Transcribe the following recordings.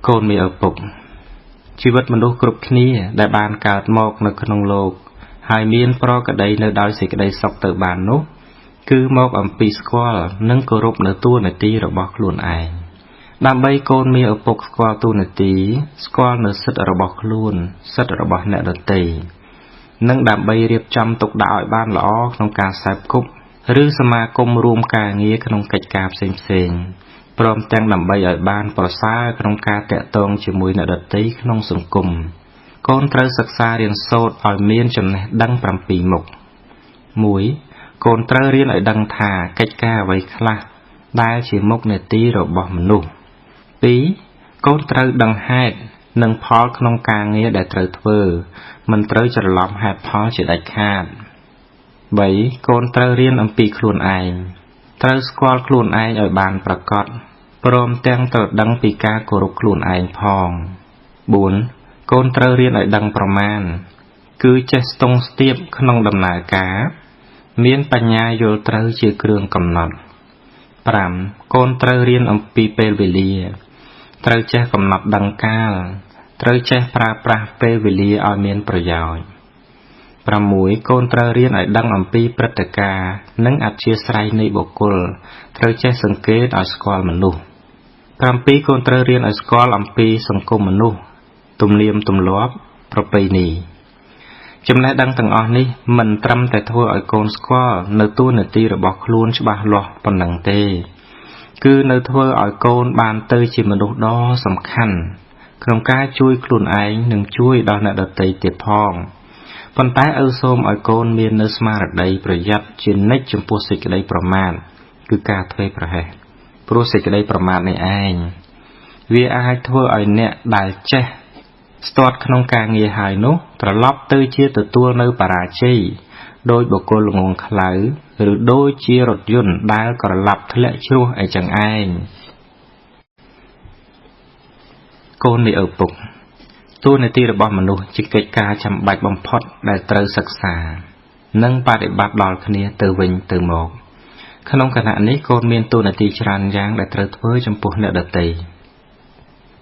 កូនមានឪពុកជីវិតមនុស្សគ្រប់គ្នាដែលបានកើតមកនៅក្នុងលោកហើយមានប្រក្តីនៅដោយសេចក្តីសុខទៅបាននោះគឺមកអំពីស្គាល់និងគោរពនៅតួនាទីរបស់ខ្លួនឯងដើម្បីកូនមានឪពុកស្គាល់តួនាទីស្គាល់នៅសិទ្ធិរបស់ខ្លួនសិទ្ធិរបស់អ្នកដទៃនិងដើម្បីរៀបចំទុកដាក់ឲ្យបានល្អក្នុងការសេពគប់ឬសមាគមរួមការងារក្នុងកិច្ចការផ្សេងៗព្រមទាំងដើម្បីឲ្យបានប្រសើរក្នុងការតាក់ទងជាមួយអ្នកដទៃក្នុងសង្គមកូនត្រូវសិក្សារៀនសូត្រឲ្យមានចំណេះដឹង7មុខ 1. កូនត្រូវរៀនឲ្យដឹងថាកិច្ចការអ្វីខ្លះដែលជាមុខនេតិរបស់មនុស្ស 2. កូនត្រូវដឹងហេតុនិងផលក្នុងការងារដែលត្រូវធ្វើមិនត្រូវច្រឡំហេតុផលជាដាច់ខាត 3. កូនត្រូវរៀនអំពីខ្លួនឯងត្រូវស្គាល់ខ្លួនឯងឲ្យបានប្រាកដព្រមទាំងត្រូវដឹងពីការគោរពខ្លួនឯងផង 4. កូនត្រូវរៀនឲ្យដឹងប្រមាណគឺចេះស្ទង់ស្ទាបក្នុងដំណើរការមានបញ្ញាយល់ត្រូវជាគ្រឿងកំណត់ 5. កូនត្រូវរៀនអំពីពេលវេលាត្រូវចេះកំណត់ដឹងកាលត្រូវចេះប្រើប្រាស់ពេលវេលាឲ្យមានប្រយោជន៍ 6. កូនត្រូវរៀនឲ្យដឹងអំពីព្រឹត្តិការណ៍និងអធ្យាស្រ័យនៃបុគ្គលត្រូវចេះសង្កេតឲ្យស្គាល់មនុស្ស 7. កូនត្រូវរៀនឲ្យស្គាល់អំពីសង្គមមនុស្សទំនៀមទម្លាប់ប្រពៃណីចំណេះដឹងទាំងអស់នេះមិនត្រឹមតែធ្វើឲ្យកូនស្គាល់នៅតួនាទីរបស់ខ្លួនច្បាស់លាស់ប៉ុណ្ណឹងទេគឺនៅធ្វើឲ្យកូនបានទៅជាមនុស្សដ៏សំខាន់ក្នុងការជួយខ្លួនឯងនិងជួយដល់អ្នកដទៃទៀតផងប៉ុន្តែឪសូមឲ្យកូនមាននៅស្មារតីប្រយ័ត្នជានិច្ចចំពោះសេចក្តីប្រមាថគឺការធ្វេសប្រហែសព្រោះសេចក្តីប្រមាថនេះឯងវាអាចធ្វើឲ្យអ្នកដែលចេះស្ទាត់ក្នុងការងារហើយនោះត្រឡប់ទៅជាទទួលនៅបរាជ័យដោយបុគ្គលល្ងង់ខ្លៅឬដូចជារថយន្តដែលក្រឡាប់ធ្លាក់ជ្រោះអីចឹងឯងកូននៃឪពុកតួនាទីរបស់មនុស្សជាកិច្ចការចាំបាច់បំផុតដែលត្រូវសិក្សានិងបប្រតិបត្តិដល់គ្នាទៅវិញទៅមកក្នុងគណៈនេះកូនមានតួនាទីច្រើនយ៉ាងដែលត្រូវធ្វើចំពោះអ្នកដទៃ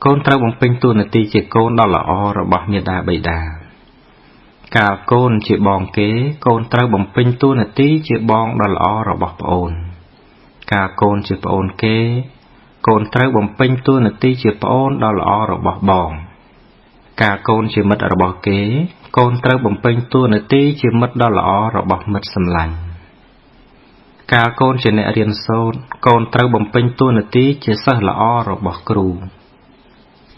កូនត្រូវបំពេញតួនាទីជាកូនដ៏ល្អរបស់មាតាបិតាកាលកូនជាបងគេកូនត្រូវបំពេញតួនាទីជាបងដ៏ល្អរបស់ប្អូនកាលកូនជាប្អូនគេកូនត្រូវបំពេញតួនាទីជាប្អូនដ៏ល្អរបស់បងកាលកូនជាមិត្តរបស់គេកូនត្រូវបំពេញតួនាទីជាមិត្តដ៏ល្អរបស់មិត្តសម្លាញ់កាលកូនជាអ្នករៀនសូត្រកូនត្រូវបំពេញតួនាទីជាសិស្សល្អរបស់គ្រូ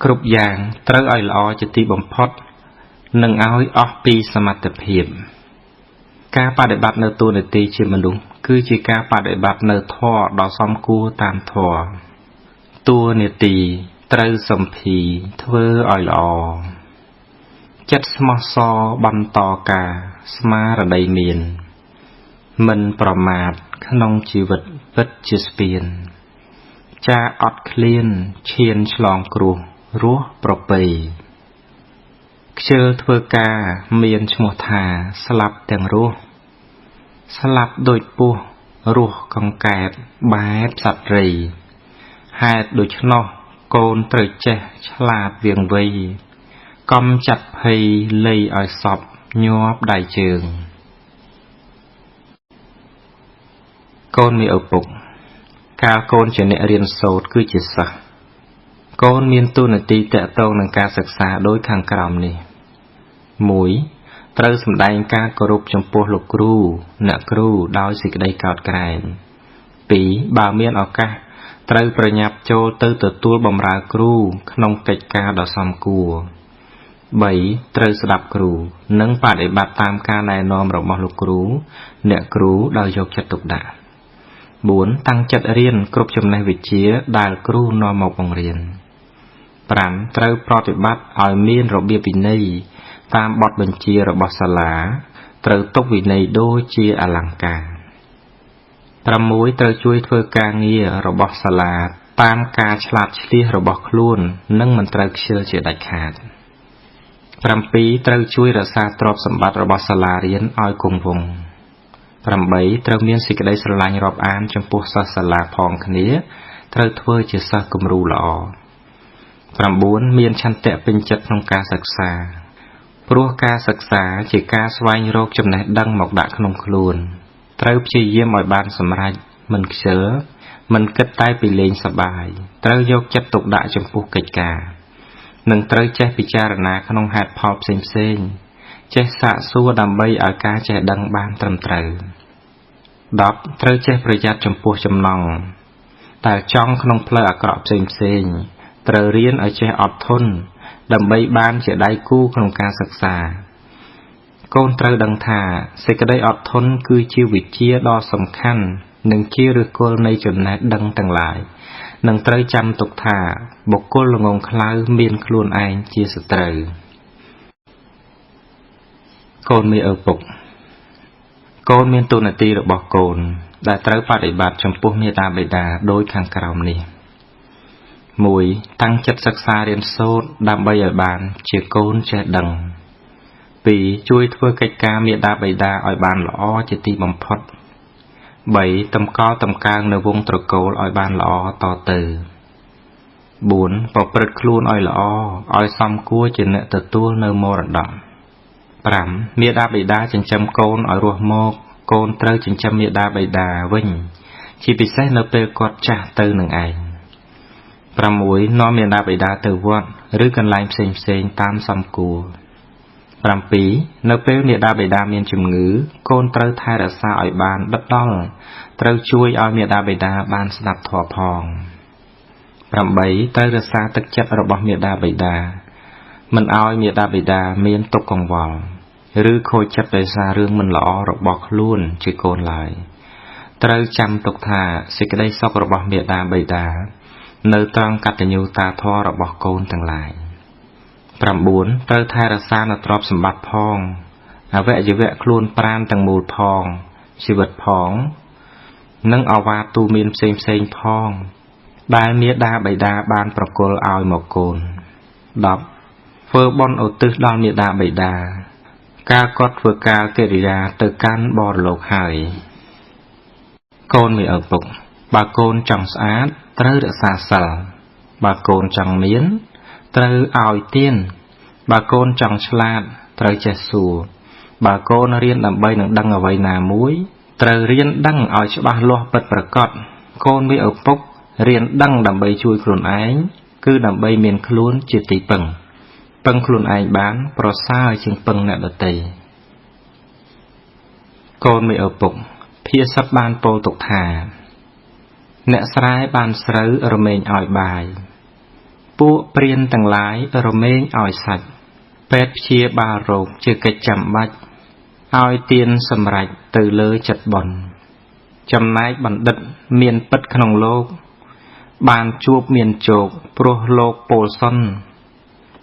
គ្រប់យ៉ាងត្រូវឲ្យល្អជាទីបំផុតនិងឲ្យអស់ពីសមត្ថភាពការបដិបត្តិនៅតួនាទីជាមនុស្សគឺជាការបដិបត្តិនៅធម៌ដ៏សមគួរតាមធម៌តួនាទីត្រូវសម្ភារធ្វើឲ្យល្អចិត្តស្មោះសរបន្តការស្មារតីមានមិនប្រមាទក្នុងជីវិតពិតជាស្ពានចាអត់ឃ្លានឈានឆ្លងគ្រោះរស់ប្រពៃខ្ជិលធ្វើការមានឈ្មោះថាស្លាប់ទាំងរស់ស្លាប់ដូចពស់រស់កង្កែបបែបសត្វរីហេតុដូច្នោះកូនត្រូវចេះឆ្លាតវាងវៃកុំចាត់ភ័យលៃឲ្យសពញាប់ដៃជើងកូនមានឪពុកកាលកូនជាអ្នករៀនសូត្រគឺជាសិស្សកូនមានតួនាទីតាក់ទងនឹងការសិក្សាដោយខាងក្រោមនេះ 1. ត្រូវសម្ដែងការគោរពចំពោះលោកគ្រូអ្នកគ្រូដោយសេចក្តីកោតក្រែង 2. បើមានឱកាសត្រូវប្រញាប់ចូលទៅទទួលបម្រើគ្រូក្នុងកិច្ចការដ៏សមគួរ 3. ត្រូវស្ដាប់គ្រូនិងបដិបត្តិតាមការណែនាំរបស់លោកគ្រូអ្នកគ្រូដោយយកចិត្តទុកដាក់ 4. តាំងចិត្តរៀនគ្រប់ចំណេះវិជ្ជាដែលគ្រូនាំមកបង្រៀន 5. ត្រូវប្រតិបត្តិឲ្យមានរបៀបវិន័យតាមបទបញ្ជារបស់សាលាត្រូវទុកវិន័យដូចជាអលង្ការ 6. ត្រូវជួយធ្វើការងាររបស់សាលាតាមការឆ្លាតឆ្លៀសរបស់ខ្លួននិងមិនត្រូវខ្ជិលជាដាច់ខាត 7. ត្រូវជួយរក្សាទ្រព្យសម្បត្តិរបស់សាលារៀនឲ្យគង់វង្ស 8. ត្រូវមានសេចក្តីស្រឡាញ់រាប់អានចំពោះសិស្សសាលាផងគ្នាត្រូវធ្វើជាសិស្សគំរូល្អ 9 មានឆន្ទៈពេញចិត្តក្នុងការសិក្សាព្រោះការសិក្សាជាការស្វែងរកចំណេះដឹងមកដាក់ក្នុងខ្លួនត្រូវព្យាយាមឲ្យបានសម្រេចមិនខ្ជិលមិនគិតតែពីលេងសប្បាយត្រូវយកចិត្តទុកដាក់ចំពោះកិច្ចការនិងត្រូវចេះពិចារណាក្នុងហេតុផលផ្សេងៗចេះសាកសួរដើម្បីឲ្យការចេះដឹងបានត្រឹមត្រូវ 10 ត្រូវចេះប្រយ័ត្នចំពោះចំណង់តែចង់ក្នុងផ្លូវអាក្រក់ផ្សេងៗត្រូវរៀនឲ្យចេះអត់ធន់ដើម្បីបានជាដៃគូក្នុងការសិក្សាកូនត្រូវដឹងថាសេចក្តីអត់ធន់គឺជាវិជ្ជាដ៏សំខាន់និងជាឫសគល់នៃចំណេះដឹងទាំងឡាយនិងត្រូវចាំទុកថាបុគ្គលល្ងងខ្លៅមានខ្លួនឯងជាសត្រូវកូនមេឪពុកកូនមានតួនាទីរបស់កូនដែលត្រូវបដិបត្តិចំពោះមាតាបិតាដោយខាងក្រោមនេះ 1. តាំងចិត្តសិក្សារៀនសូត្រដើម្បីឲ្យបានជាកូនចេះដឹង 2. ជួយធ្វើកិច្ចការមាតាបិតាឲ្យបានល្អជាទីបំផុត 3. តម្កល់តម្កើងនៅវងត្រកូលឲ្យបានល្អតទៅ 4. ប្រព្រឹត្តខ្លួនឲ្យល្អឲ្យសមគួរជាអ្នកទទួលនៅមរតក 5. មាតាបិតាចិញ្ចឹមកូនឲ្យរស់មកកូនត្រូវចិញ្ចឹមមាតាបិតាវិញជាពិសេសនៅពេលគាត់ចាស់ទៅនឹងឯង 6. នាំមាតាបិតាទៅវត្តឬកន្លែងផ្សេងៗតាមសមគួរ 7. នៅពេលមាតាបិតាមានជំងឺកូនត្រូវថែរក្សាឲ្យបានដិតដល់ត្រូវជួយឲ្យមាតាបិតាបានស្ដាប់ធម៌ផង 8. ត្រូវរក្សាទឹកចិត្តរបស់មាតាបិតាមិនឲ្យមាតាបិតាមានទុក្ខកង្វល់ឬខូចចិត្តដោយសាររឿងមិនល្អរបស់ខ្លួនជាកូនឡើយត្រូវចាំទុកថាសេចក្តីសុខរបស់មាតាបិតានៅត្រង់កតញ្ញូតាធម៌របស់កូនទាំងឡាយ 9. ត្រូវថែរក្សានូវទ្រព្យសម្បត្តិផងអវយវៈខ្លួនប្រាណទាំងមូលផងជីវិតផងនិងអវាទទូមានផ្សេងៗផងដែលមាតាបិតាបានប្រគល់ឲ្យមកកូន 10. ធ្វើបុណ្យឧទ្ទិសដល់មាតាបិតាការគាត់ធ្វើការកិរិយាទៅកាន់បរលោកហើយកូនមេឪពុកបើកូនចង់ស្អាតត្រូវរក្សាសិលបើកូនចង់មានត្រូវឲ្យទានបើកូនចង់ឆ្លាតត្រូវចេះសួរបើកូនរៀនដើម្បីនឹងដឹងអ្វីណាមួយត្រូវរៀនដឹងឲ្យច្បាស់លាស់ពិតប្រាកដកូនមេឪពុករៀនដឹងដើម្បីជួយខ្លួនឯងគឺដើម្បីមានខ្លួនជាទីពឹងខ្លួនឯងបានប្រសើរជាងពឹងអ្នកដទៃកូនមេឪពុកភាសិតបានពោលទុកថាអ្នកស្រែបានស្រូវរមែងឲ្យបាយពួកព្រានទាំងឡាយរមែងឲ្យសាច់ពេទ្យព្យាបាលរោគជាកិច្ចចាំបាច់ឲ្យទានសម្រេចទៅលើចិត្តបុណ្យចំណែកបណ្ឌិតមានពិតក្នុងលោកបានជួបមានជោគព្រោះលោកពោលសុន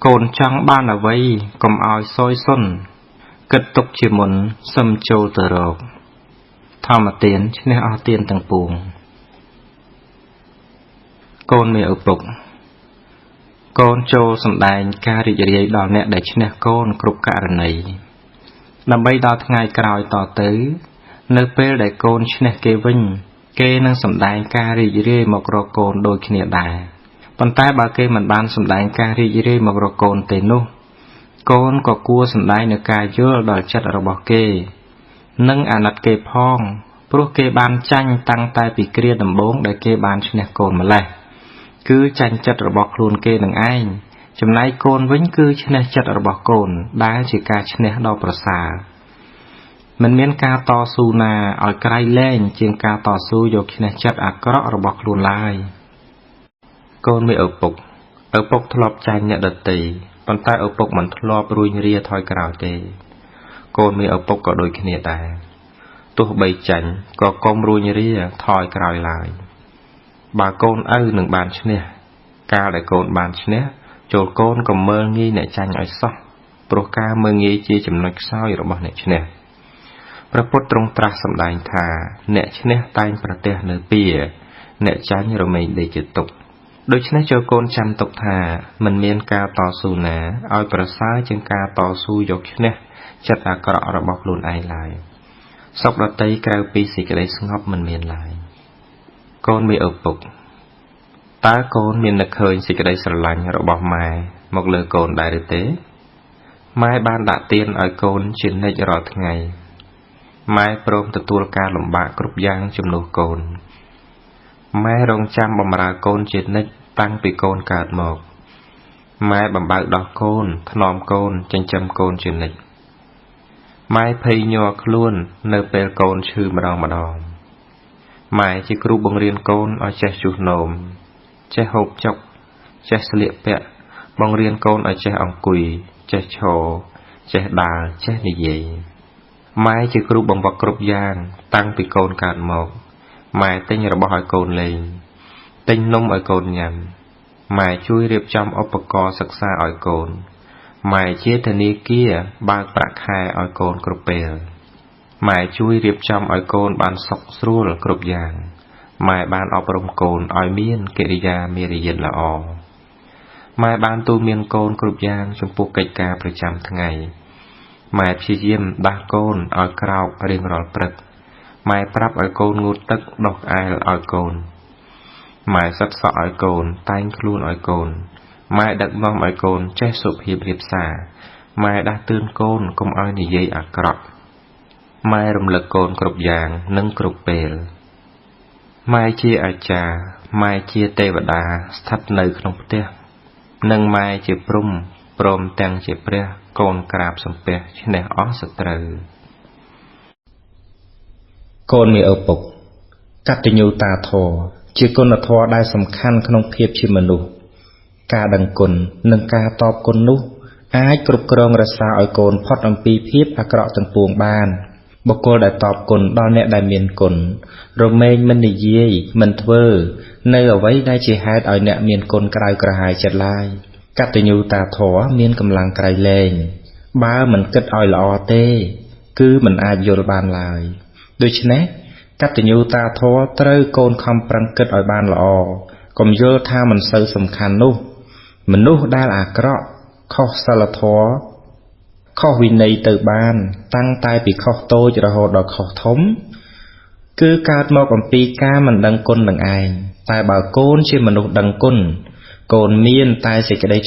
កូនចង់បានអ្វីកុំឲ្យសោយសុនគិតទុកជាមុនសឹមចូលទៅរកធម្មទានឈ្នះអស់ទានទាំងពួងកូនមេឪពុកកូនចូលសម្ដែងការរីករាយដល់អ្នកដែលឈ្នះកូនគ្រប់ករណីដើម្បីដល់ថ្ងៃក្រោយតទៅនៅពេលដែលកូនឈ្នះគេវិញគេនឹងសម្ដែងការរីករាយមករកកូនដូចគ្នាដែរប៉ុន្តែបើគេមិនបានសម្ដែងការរីករាយមករកកូនទេនោះកូនក៏គួរសម្ដែងនូវការយល់ដល់ចិត្តរបស់គេនិងអាណិតគេផងព្រោះគេបានចាញ់តាំងតែពីគ្រាដំបូងដែលគេបានឈ្នះកូនម្លេះគឺចាញ់ចិត្តរបស់ខ្លួនគេនឹងឯងចំណែកកូនវិញគឺឈ្នះចិត្តរបស់កូនដែលជាការឈ្នះដ៏ប្រសើរមិនមានការតស៊ូណាឲ្យក្រៃលែងជាងការតស៊ូយកឈ្នះចិត្តអាក្រក់របស់ខ្លួនឡើយកូនមេឪពុកធ្លាប់ចាញ់អ្នកដទៃប៉ុន្តែឪពុកមិនធ្លាប់រួញរាថយក្រោយទេកូនមេឪពុកក៏ដូចគ្នាដែរទោះបីចាញ់ក៏កុំរួញរាថយក្រោយឡើយបើកូនឪនឹងបានឈ្នះកាលដែលកូនបានឈ្នះចូលកូនក៏មើលងាយអ្នកចាញ់ឲ្យសោះព្រោះការមើលងាយជាចំណុចខ្សោយរបស់អ្នកឈ្នះព្រះពុទ្ធទ្រង់ត្រាស់សម្ដែងថាអ្នកឈ្នះតែងប្រទះនៅពៀអ្នកចាញ់រមែងដេកជាទុក្ខដូច្នេះចូលកូនចាំទុកថាមិនមានការតស៊ូណាឲ្យប្រសើរជាងការតស៊ូយកឈ្នះចិត្តអាក្រក់របស់ខ្លួនឯងឡើយសុខដតីក្រៅពីសេចក្តីស្ងប់មិនមានឡើយកូនមេឪពុក តើកូនមាននឹកឃើញសេចក្តីស្រឡាញ់របស់ម៉ែមកលើកូនដែរឬទេម៉ែបានដាក់ទានឲ្យកូនជានិច្ចរាល់ថ្ងៃម៉ែព្រមទទួលការលំបាកគ្រប់យ៉ាងជំនួសកូនម៉ែរងចាំបម្រើកូនជានិច្ចតាំងពីកូនកើតមកម៉ែបំបើកដោះកូនថ្នមកូនចិញ្ចឹមកូនជានិច្ចម៉ែភ័យញ័រខ្លួននៅពេលកូនឈឺម្ដងម៉ែជាគ្រូបង្រៀនកូនឲ្យចេះជុះនោមចេះហូបចុកចេះស្លៀកពាក់បង្រៀនកូនឲ្យចេះអង្គុយចេះឈរចេះដើរចេះនិយាយម៉ែជាគ្រូបង្វឹកគ្រប់យ៉ាងតាំងពីកូនកើតមកម៉ែទិញរបស់ឲ្យកូនលេងទិញនំឲ្យកូនញ៉ាំម៉ែជួយរៀបចំឧបករណ៍សិក្សាឲ្យកូនម៉ែជាធនាគារបើកប្រាក់ខែឲ្យកូនគ្រប់ពេលម៉ែជួយរៀបចំឲ្យកូនបានសុខស្រួលគ្រប់យ៉ាងម៉ែបានអប់រំកូនឲ្យមានកិរិយាមារយាទល្អម៉ែបានទូន្មានកូនគ្រប់យ៉ាងចំពោះកិច្ចការប្រចាំថ្ងៃម៉ែព្យាយាមដាស់កូនឲ្យក្រោករៀងរាល់ព្រឹកម៉ែប្រាប់ឲ្យកូនងូតទឹកដុសក្អែលឲ្យកូនម៉ែសិតសក់ឲ្យកូនតែងខ្លួនឲ្យកូនម៉ែដឹកនាំឲ្យកូនចេះសុភាពរាបសារម៉ែដាស់តឿនកូនកុំឲ្យនិយាយអាក្រក់ម៉ែរំលឹកកូនគ្រប់យ៉ាងនិងគ្រប់ពេលម៉ែជាអាចារ្យម៉ែជាទេវតាស្ថិតនៅក្នុងផ្ទះនិងម៉ែជាព្រំព្រមទាំងជាព្រះកូនក្រាបសំពះឈ្នះអស់សត្រូវកូនមានឪពុកកតញ្ញូតាធម៌ជាគុណធម៌ដែលសំខាន់ក្នុងភាពជាមនុស្សការដឹងគុណនិងការតបគុណនោះអាចគ្រប់គ្រងរក្សាឲ្យកូនផុតអំពីភាពអាក្រក់ទាំងពួងបានបុគ្គលដែលតបគុណដល់អ្នកដែលមានគុណរមែងមិននិយាយមិនធ្វើនៅអ្វីដែលជាហេតុឲ្យអ្នកមានគុណក្រៅក្រហាយចិត្តឡើយកតញ្ញូតាធម៌មានកម្លាំងក្រៃលែងបើមិនគិតឲ្យល្អទេគឺមិនអាចយល់បានឡើយដូច្នេះកតញ្ញូតាធម៌ត្រូវកូនខំប្រឹងគិតឲ្យបានល្អកុំយល់ថាមិនសូវសំខាន់នោះមនុស្សដែលអាក្រក់ខុសសិលធម៌ខុសវិន័យទៅបានតាំងតែពីខុសតូចរហូតដល់ខុសធំគឺកើតមកអំពីការមិនដឹងគុណនឹងឯងតែបើកូនជាមនុស្សដឹងគុណកូនមានតែសេចក្តី